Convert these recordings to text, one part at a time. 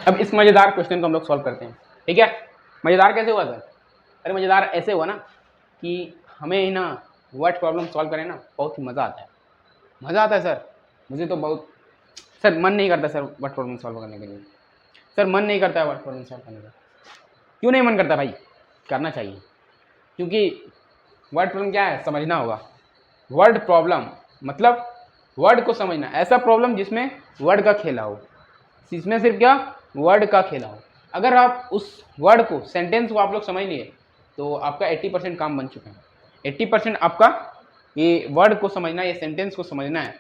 अब इस मज़ेदार क्वेश्चन को हम लोग सॉल्व करते हैं, ठीक है। मज़ेदार कैसे हुआ सर? अरे मज़ेदार ऐसे हुआ ना कि हमें ना वर्ड प्रॉब्लम सॉल्व करें ना बहुत ही मज़ा आता है। मज़ा आता है सर, मुझे तो बहुत। सर मन नहीं करता सर वर्ड प्रॉब्लम सॉल्व करने के लिए। सर मन नहीं करता है वर्ड प्रॉब्लम सॉल्व करने का। क्यों नहीं मन करता भाई? करना चाहिए, क्योंकि वर्ड प्रॉब्लम क्या है समझना होगा। वर्ड प्रॉब्लम मतलब वर्ड को समझना, ऐसा प्रॉब्लम जिसमें वर्ड का खेला हो, इसमें सिर्फ क्या वर्ड का खेला हो। अगर आप उस वर्ड को सेंटेंस को आप लोग समझ लिए तो आपका 80% काम बन चुका है। 80% आपका ये वर्ड को समझना, ये सेंटेंस को समझना है,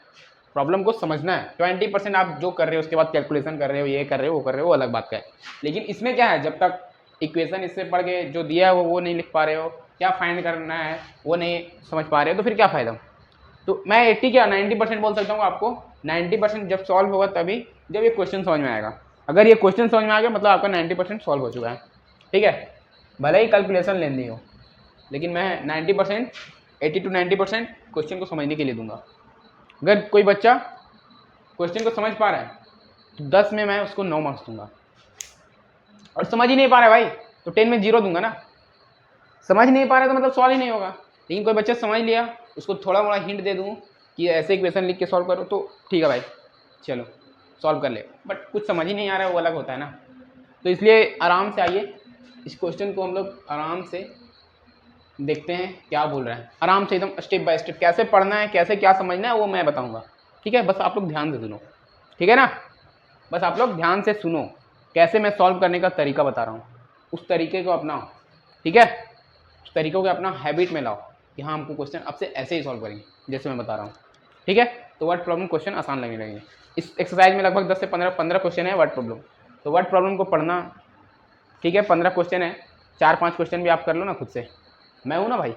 प्रॉब्लम को समझना है। 20% आप जो कर रहे हो उसके बाद कैलकुलेशन कर रहे हो, ये कर रहे हो, वो कर रहे हो, वो अलग बात का है। लेकिन इसमें क्या है, जब तक इक्वेशन इससे पढ़ के जो दिया है वो नहीं लिख पा रहे हो, क्या फाइंड करना है वो नहीं समझ पा रहे हो, तो फिर क्या फ़ायदा। तो मैं 80 क्या 90% बोल सकता हूँ आपको। 90% जब सॉल्व होगा तभी जब ये क्वेश्चन समझ में आएगा। अगर ये क्वेश्चन समझ में आ गया मतलब आपका 90% सॉल्व हो चुका है, ठीक है। भले ही कैलकुलेशन लेनी हो, लेकिन मैं 90% 80 to 90% क्वेश्चन को समझने के लिए दूंगा। अगर कोई बच्चा क्वेश्चन को समझ पा रहा है तो 10 में मैं उसको 9 मार्क्स दूंगा, और समझ ही नहीं पा रहा है भाई तो 10 में 0 दूंगा ना। समझ नहीं पा रहा तो मतलब सॉल्व ही नहीं होगा। लेकिन कोई बच्चा समझ लिया, उसको थोड़ा मोड़ा हिंट दे दूँ कि ऐसे इक्वेशन लिख के सॉल्व करो तो ठीक है भाई, चलो सॉल्व कर ले। बट कुछ समझ ही नहीं आ रहा है वो अलग होता है ना। तो इसलिए आराम से आइए, इस क्वेश्चन को हम लोग आराम से देखते हैं क्या बोल रहे हैं। आराम से एकदम स्टेप बाय स्टेप कैसे पढ़ना है, कैसे क्या समझना है वो मैं बताऊँगा, ठीक है। बस आप लोग ध्यान से सुनो, ठीक है ना। बस आप लोग ध्यान से सुनो, कैसे मैं सॉल्व करने का तरीका बता रहा हूँ, उस तरीके को अपनाओ, ठीक है। उस तरीकों को अपना हैबिट में लाओ कि हाँ हमको क्वेश्चन अब से ऐसे ही सॉल्व करेंगे जैसे मैं बता रहा हूँ, ठीक है। तो वर्ड प्रॉब्लम क्वेश्चन आसान लगने लगेंगे। इस एक्सरसाइज में लगभग 10 से 15 क्वेश्चन है वर्ड प्रॉब्लम। तो वर्ड प्रॉब्लम को पढ़ना, ठीक है। 15 क्वेश्चन है, 4-5 क्वेश्चन भी आप कर लो ना खुद से। मैं हूँ ना भाई,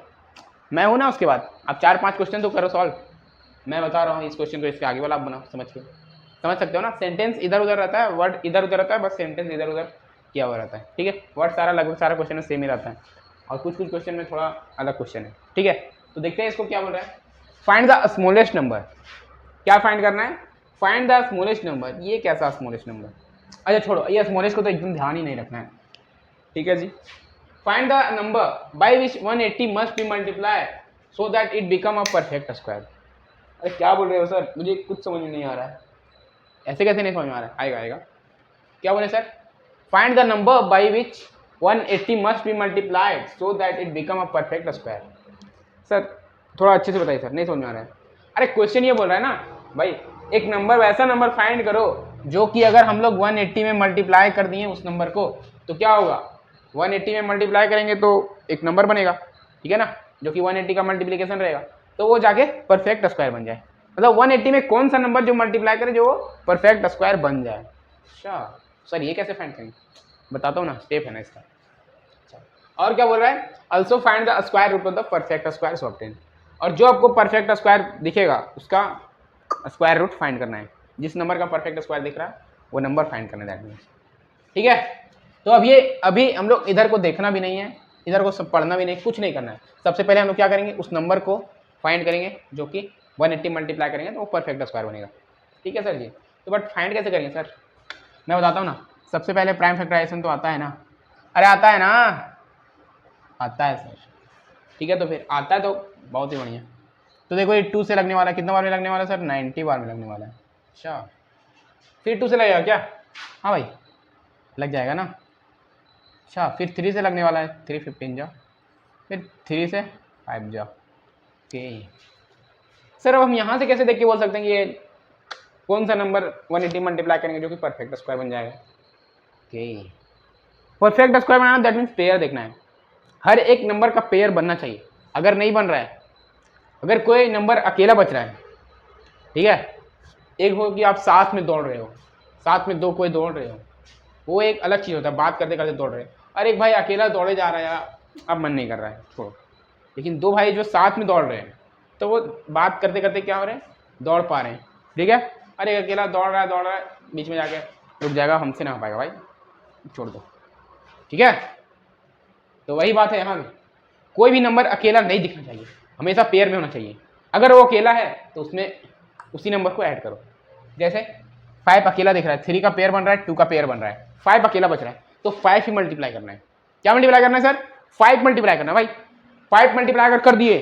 मैं हूँ ना। उसके बाद आप 4-5 क्वेश्चन तो करो सॉल्व। मैं बता रहा हूँ इस क्वेश्चन को इसके आगे वाला आप बनाओ, समझ सकते हो ना। सेंटेंस इधर उधर रहता है, वर्ड इधर उधर रहता है, बस सेंटेंस इधर उधर किया हुआ रहता है, ठीक है। वर्ड सारा लगभग सारा क्वेश्चन में सेम ही रहता है, और कुछ कुछ क्वेश्चन में थोड़ा अलग क्वेश्चन है, ठीक है। तो देखते हैं इसको क्या बोल रहा है। Find the smallest number. क्या फाइंड करना है? Find the smallest number. ये कैसा स्मॉलेस्ट नंबर? अच्छा छोड़ो, ये स्मॉलेस्ट को तो एकदम ध्यान ही नहीं रखना है, ठीक है जी। Find the number by which 180 must be multiply so that it become a perfect square. अरे क्या बोल रहे हो सर, मुझे कुछ समझ में नहीं आ रहा है। ऐसे कैसे नहीं समझ में आ रहा है? आएगा आएगा। क्या बोले sir? Find the number by which 180 must B multiplied so that it become a perfect square. Sir थोड़ा अच्छे से बताइए सर, नहीं समझ में आ रहा है। अरे क्वेश्चन ये बोल रहा है ना भाई, एक नंबर, वैसा नंबर फाइंड करो जो कि अगर हम लोग 180 में मल्टीप्लाई कर दिए उस नंबर को तो क्या होगा। 180 में मल्टीप्लाई करेंगे तो एक नंबर बनेगा, ठीक है ना, जो कि 180 का मल्टीप्लीकेशन रहेगा, तो वो जाके परफेक्ट स्क्वायर बन जाए। मतलब 180 में कौन सा नंबर जो मल्टीप्लाई करे जो परफेक्ट स्क्वायर बन जाए। अच्छा सर ये कैसे फाइंड करेंगे? बताता हूँ ना, स्टेप है ना इसका। और क्या बोल रहा है? Also find the square root of the perfect square obtain. और जो आपको परफेक्ट स्क्वायर दिखेगा उसका स्क्वायर रूट फाइंड करना है। जिस नंबर का परफेक्ट स्क्वायर दिख रहा है वो नंबर फाइंड करना है, दैट मीन्स, ठीक है। तो अब ये अभी हम लोग इधर को देखना भी नहीं है, इधर को सब पढ़ना भी नहीं, कुछ नहीं करना है। सबसे पहले हम लोग क्या करेंगे, उस नंबर को फाइंड करेंगे जो कि 180 मल्टीप्लाई करेंगे तो वो परफेक्ट स्क्वायर बनेगा, ठीक है सर जी। तो बट फाइंड कैसे करेंगे सर? मैं बताता हूँ ना। सबसे पहले प्राइम फैक्टराइजेशन तो आता है ना। अरे आता है ना, आता है सर, ठीक है। तो फिर आता है तो बहुत ही बढ़िया। तो देखो ये 2 से लगने वाला है, कितना बार में लगने वाला है सर? 90 बार में लगने वाला है। अच्छा फिर 2 से लगेगा क्या? हाँ भाई लग जाएगा ना। अच्छा फिर 3 से लगने वाला है, 3 15 जाओ, फिर 3 से 5 जाओ। ओके सर अब हम यहाँ से कैसे देख के बोल सकते हैं कि ये कौन सा नंबर 180 मल्टीप्लाई करेंगे जो कि परफेक्ट स्क्वायर बन जाएगा। Okay perfect square banana that means pair देखना है। हर एक नंबर का पेयर बनना चाहिए। अगर नहीं बन रहा है, अगर कोई नंबर अकेला बच रहा है, ठीक है, एक हो कि आप साथ में दौड़ रहे हो, साथ में दो कोई दौड़ रहे हो, वो एक अलग चीज़ होता है, बात करते करते दौड़ रहे हैं। और एक भाई अकेला दौड़े जा रहा है यार, अब मन नहीं कर रहा है छोड़ो। लेकिन दो भाई जो साथ में दौड़ रहे हैं तो वो बात करते करते क्या हो रहे हैं, दौड़ पा रहे हैं, ठीक है। अरे अकेला दौड़ रहा है, बीच में जाके रुक जाएगा, हमसे ना हो पाएगा भाई, छोड़ दो, ठीक है। तो वही बात है यहाँ भी, कोई भी नंबर अकेला नहीं दिखना चाहिए, हमेशा पेयर में होना चाहिए। अगर वो अकेला है तो उसमें उसी नंबर को ऐड करो। जैसे 5 अकेला दिख रहा है, 3 का पेयर बन रहा है, 2 का पेयर बन रहा है, 5 अकेला बच रहा है, तो 5 ही मल्टीप्लाई करना है। क्या मल्टीप्लाई करना है सर? 5 मल्टीप्लाई करना है भाई। 5 मल्टीप्लाई अगर कर दिए,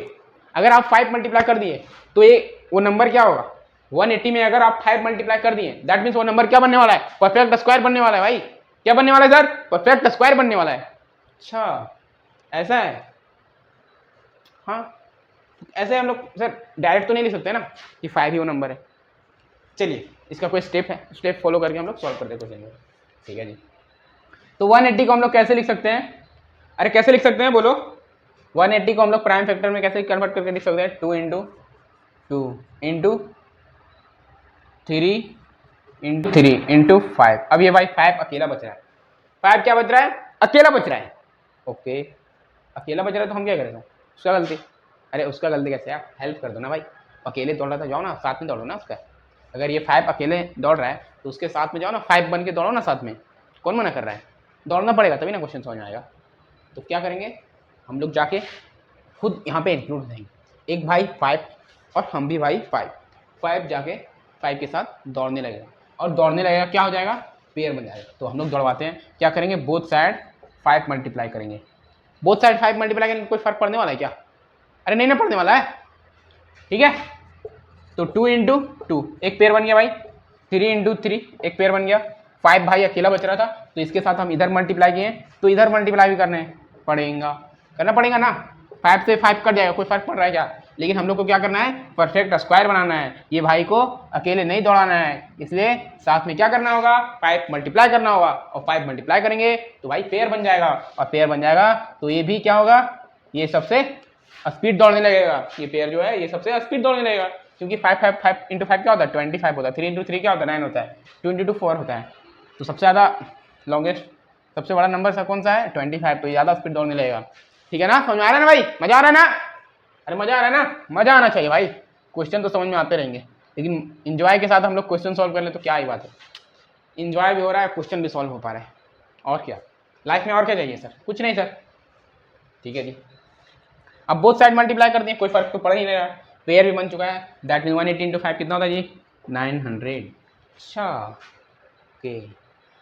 अगर आप 5 मल्टीप्लाई कर दिए तो ये वो नंबर क्या होगा? 180 में अगर आप 5 मल्टीप्लाई कर दिए, दैट मीन्स वो नंबर क्या बनने वाला है? परफेक्ट स्क्वायर बनने वाला है भाई। क्या बनने वाला है सर? परफेक्ट स्क्वायर बनने वाला है। अच्छा ऐसा है, हाँ ऐसे हम लोग सर डायरेक्ट तो नहीं लिख सकते ना कि 5 ही वो नंबर है। चलिए इसका कोई स्टेप है, स्टेप फॉलो करके हम लोग सॉल्व करते हैं क्वेश्चन। ठीक है जी, तो 180 को हम लोग कैसे लिख सकते हैं? अरे कैसे लिख सकते हैं बोलो? 180 को हम लोग प्राइम फैक्टर में कैसे कन्वर्ट करके लिख सकते हैं? 2 इंटू 3 इंटू 3 इंटू 5। अब ये भाई 5 अकेला बच रहा है, 5 क्या बच रहा है? अकेला बच रहा है। ओके अकेला बच रहा है तो हम क्या करेंगे? उसका गलती। अरे उसका गलती कैसे? आप हेल्प कर दो ना भाई, अकेले दौड़ रहा था, जाओ ना साथ में दौड़ो ना उसका। अगर ये 5 अकेले दौड़ रहा है तो उसके साथ में जाओ ना, 5 बन के दौड़ो ना साथ में। कौन मना कर रहा है? दौड़ना पड़ेगा तभी ना क्वेश्चन समझ में आएगा। तो क्या करेंगे हम लोग, जाके खुद यहाँ पे इंक्लूड देंगे, एक भाई 5 और हम भी भाई 5 जाके 5 के साथ दौड़ने लगेगा, और दौड़ने लगेगा क्या हो जाएगा? पेयर बन जाएगा। तो हम लोग दौड़वाते हैं, क्या करेंगे? बोथ साइड 5 मल्टीप्लाई करेंगे। बोथ साइड 5 मल्टीप्लाई करेंगे, कोई फर्क पड़ने वाला है क्या? अरे नहीं ना पड़ने वाला है, ठीक है। तो 2 इंटू 2 एक पेयर बन गया भाई, 3 इंटू 3 एक पेयर बन गया। 5 भाई अकेला बच रहा था तो इसके साथ हम इधर मल्टीप्लाई किए, तो इधर मल्टीप्लाई भी करना पड़ेगा ना। 5 से 5 कट जाएगा, कोई फर्क पड़ रहा है क्या? लेकिन हम लोग को क्या करना है? परफेक्ट स्क्वायर बनाना है। ये भाई को अकेले नहीं दौड़ाना है, इसलिए साथ में क्या करना होगा? 5 मल्टीप्लाई करना होगा, और 5 मल्टीप्लाई करेंगे तो भाई पेयर बन जाएगा, और पेयर बन जाएगा तो ये भी क्या होगा? ये सबसे स्पीड दौड़ने लगेगा। ये पेयर जो है ये सबसे स्पीड दौड़ने लगेगा, क्योंकि 5 इंटू 5 क्या होता है? 25 होता है। 3 इंटू 3 क्या होता है? 9 होता है। 2 इंटू 2 4 होता है। तो सबसे ज़्यादा लॉन्गेस्ट, सबसे बड़ा नंबर सा कौन सा है? 25। तो ज़्यादा स्पीड दौड़ने लगेगा। ठीक है ना? समझ आ रहा है ना भाई? मजा आ रहा है ना? अरे मजा आ रहा है ना? मजा आना चाहिए भाई, क्वेश्चन तो समझ में आते रहेंगे, लेकिन इंजॉय के साथ हम लोग क्वेश्चन सॉल्व कर ले तो क्या ही बात है। इंजॉय भी हो रहा है, क्वेश्चन भी सॉल्व हो पा रहा है, और क्या लाइफ में और क्या चाहिए सर? कुछ नहीं सर। ठीक है जी, अब बोथ साइड मल्टीप्लाई कर दिए, कोई फर्क तो पड़ ही नहीं रहा, पेयर भी बन चुका है। दैट मीन 180 इंटू 5 कितना होता है जी? 900। अच्छा ओके,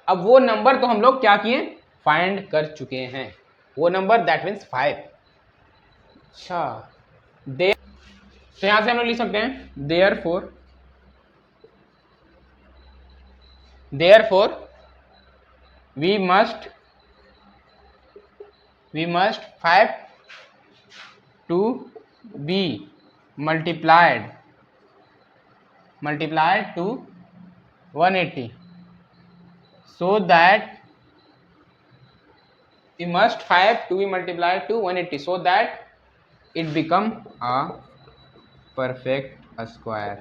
अब वो नंबर तो हम लोग क्या किए? फाइंड कर चुके हैं, वो नंबर दैट मीन्स 5। अच्छा दे, तो यहां से हम लोग लिख सकते हैं therefore we must 5 to be multiplied to 180, so that we must 5 to be multiplied to 180 so that it become a perfect square।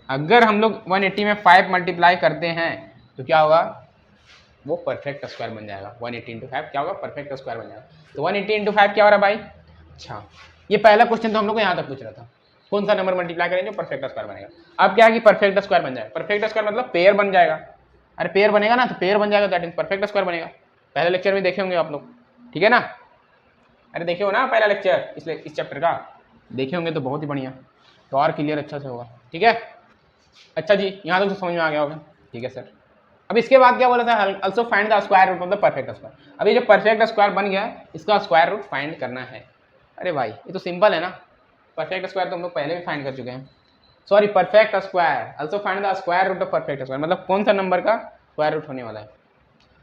अगर हम लोग 180 में 5 मल्टीप्लाई करते हैं तो क्या होगा? वो परफेक्ट स्क्वायर बन जाएगा। 180 इंटू 5 क्या होगा? परफेक्ट स्क्वायर बन जाएगा। तो 180 इंटू 5 क्या हो रहा है भाई? अच्छा ये पहला क्वेश्चन तो हम लोग को यहाँ तक पूछ रहा था, कौन सा नंबर मल्टीप्लाई करेंगे जो परफेक्ट स्क्वायर बनेगा। अब क्या है कि परफेक्ट स्क्वायर बन जाएगा। परफेक्ट स्क्वायर मतलब पेयर बन जाएगा। अरे पेयर बनेगा ना, तो पेयर बन जाएगा, दैट मींस परफेक्ट स्क्वायर बनेगा। पहले लेक्चर में देखे होंगे आप लोग, ठीक है ना? अरे देखे हो ना पहला लेक्चर इस चैप्टर का? देखे होंगे तो बहुत ही बढ़िया, तो और क्लियर अच्छा से होगा। ठीक है, अच्छा जी यहाँ तक तो समझ में आ गया होगा। ठीक है सर, अब इसके बाद क्या बोला था? Also find the square root of the perfect square. अभी जो परफेक्ट स्क्वायर बन गया इसका स्क्वायर रूट फाइंड करना है। अरे भाई ये तो सिंपल है ना, परफेक्ट स्क्वायर तो हम लोग पहले भी फाइंड कर चुके हैं। Sorry perfect square, also find the square root of perfect square, मतलब कौन सा नंबर का स्क्वायर रूट होने वाला है।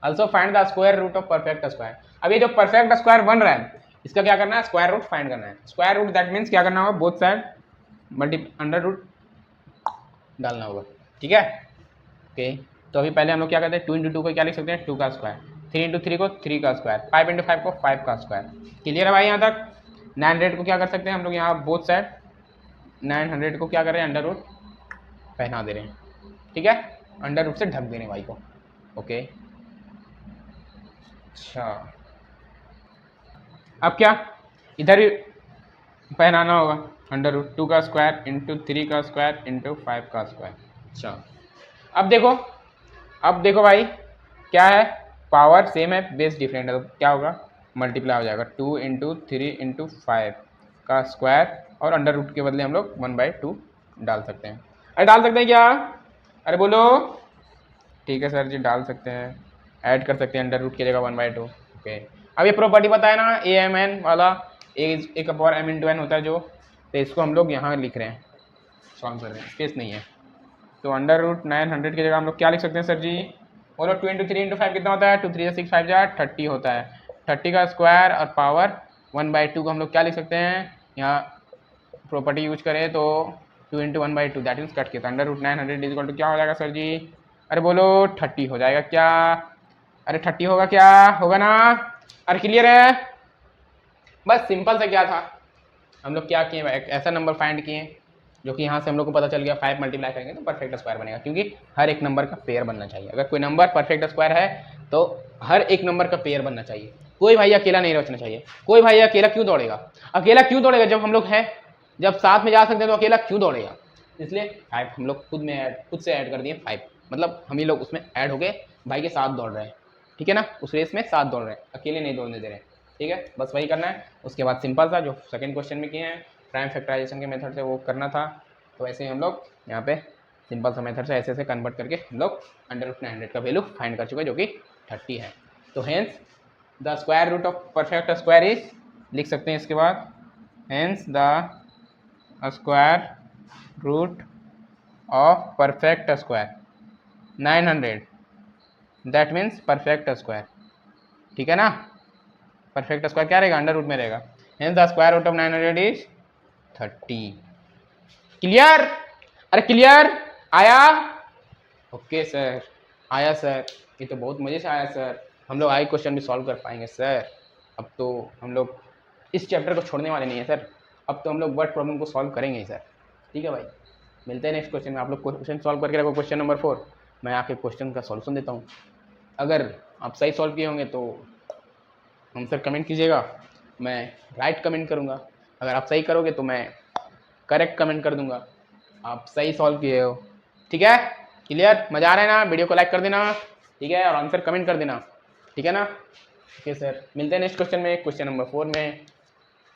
Also find the square root of perfect square. अब ये जो परफेक्ट स्क्वायर बन रहा है इसका क्या करना है? स्क्वायर रूट फाइंड करना है। स्क्वायर रूट दैट मीन्स क्या करना होगा? बोथ साइड अंडर रूट डालना होगा। ठीक है ओके, तो अभी पहले हम लोग क्या करते हैं? 2 इंटू 2 को क्या लिख सकते हैं? 2 का स्क्वायर। 3 इंटू 3 को 3 का स्क्वायर। 5 इंटू 5 को 5 का स्क्वायर। क्लियर है भाई यहाँ तक? 900 को क्या कर सकते हैं हम लोग? यहाँ बोथ साइड 900 को क्या कर रहे हैं? अंडर रूट पहना दे रहे हैं। ठीक है, अंडर रूट से ढक देने भाई को। ओके अच्छा, अब क्या इधर भी पहनाना होगा? अंडर रूट 2 का स्क्वायर इंटू 3 का स्क्वायर इंटू 5 का स्क्वायर। अच्छा अब देखो भाई क्या है? पावर सेम है, बेस डिफरेंट है, तो क्या होगा? मल्टीप्लाई हो जाएगा। 2 इंटू 3 इंटू 5 का स्क्वायर, और अंडर रूट के बदले हम लोग 1/2 डाल सकते हैं। अरे डाल सकते हैं क्या? अरे बोलो। ठीक है सर जी, डाल सकते हैं, ऐड कर सकते हैं, अंडर रूट की जगह 1/2। ओके, अब ये प्रॉपर्टी बताया ना ए एम एन वाला, एक अपॉन एम इंटू एन होता है जो, तो इसको हम लोग यहाँ लिख रहे हैं, सॉल्व कर रहे हैं, स्पेस नहीं है। तो अंडर रूट 900 की जगह हम लोग क्या लिख सकते हैं सर जी? बोलो 2 × 3 × 5 कितना होता है? 2 3 6 5 30 होता है। 30 का स्क्वायर और पावर 1/2 को हम लोग क्या लिख सकते हैं? यहाँ प्रॉपर्टी यूज करें तो 2 × 1/2 दैट मीन्स कट के, तो अंडर रूट 900 इक्वल टू क्या हो जाएगा सर जी? अरे बोलो 30 हो जाएगा क्या? अरे 30 होगा क्या? होगा ना? अरे क्लियर है? बस सिंपल से क्या था, हम लोग क्या किए, एक ऐसा नंबर फाइंड किए जो कि यहाँ से हम लोग को पता चल गया 5 मल्टीप्लाई करेंगे तो परफेक्ट स्क्वायर बनेगा, क्योंकि हर एक नंबर का पेयर बनना चाहिए। अगर कोई नंबर परफेक्ट स्क्वायर है तो हर एक नंबर का पेयर बनना चाहिए, कोई भाई अकेला नहीं रचना चाहिए। कोई भाई अकेला क्यों दौड़ेगा? अकेला क्यों दौड़ेगा जब हम लोग हैं, जब साथ में जा सकते हैं तो अकेला क्यों दौड़ेगा? इसलिए 5 हम लोग खुद से ऐड कर दिए 5, मतलब हम ही लोग उसमें ऐड हो गए, भाई के साथ दौड़ रहे हैं, ठीक है ना, उस रेस में साथ दौड़ रहे हैं, अकेले नहीं दौड़ने दे रहे हैं, ठीक है, बस वही करना है। उसके बाद सिंपल सा जो सेकंड क्वेश्चन में किए हैं प्राइम फैक्टराइजेशन के मेथड से वो करना था, तो ऐसे ही हम लोग यहाँ पे सिंपल सा मेथड से ऐसे कन्वर्ट करके हम लोग अंडर रूट 900 का वैल्यू फाइंड कर चुके हैं जो कि 30 है। तो hence the square root of perfect square is, लिख सकते हैं इसके बाद, hence the square root of perfect square 900 that means perfect square, ठीक है ना, परफेक्ट स्क्वायर क्या रहेगा? अंडर रूट में रहेगा। Hence the square root of 900 is 30। Clear? अरे क्लियर आया? ओके सर, आया सर, ये तो बहुत मज़े से आया सर, हम लोग आगे क्वेश्चन भी सॉल्व कर पाएंगे सर। अब तो हम लोग इस चैप्टर को छोड़ने वाले नहीं है सर, अब तो हम लोग वर्ड प्रॉब्लम को सॉल्व करेंगे ही सर, ठीक है भाई। मिलते हैं नेक्स्ट क्वेश्चन में, आप लोग क्वेश्चन सॉल्व करके रखो, क्वेश्चन नंबर 4 मैं आके क्वेश्चन का सॉल्यूशन देता हूँ। अगर आप सही सॉल्व किए होंगे तो हम सर कमेंट कीजिएगा, मैं राइट कमेंट करूँगा, अगर आप सही करोगे तो मैं करेक्ट कमेंट कर दूंगा, आप सही सॉल्व किए हो, ठीक है। क्लियर? मज़ा आ रहा है ना? वीडियो को लाइक कर देना, ठीक है, और आंसर कमेंट कर देना, ठीक है ना। ओके सर, मिलते हैं नेक्स्ट क्वेश्चन में, क्वेश्चन नंबर 4 में।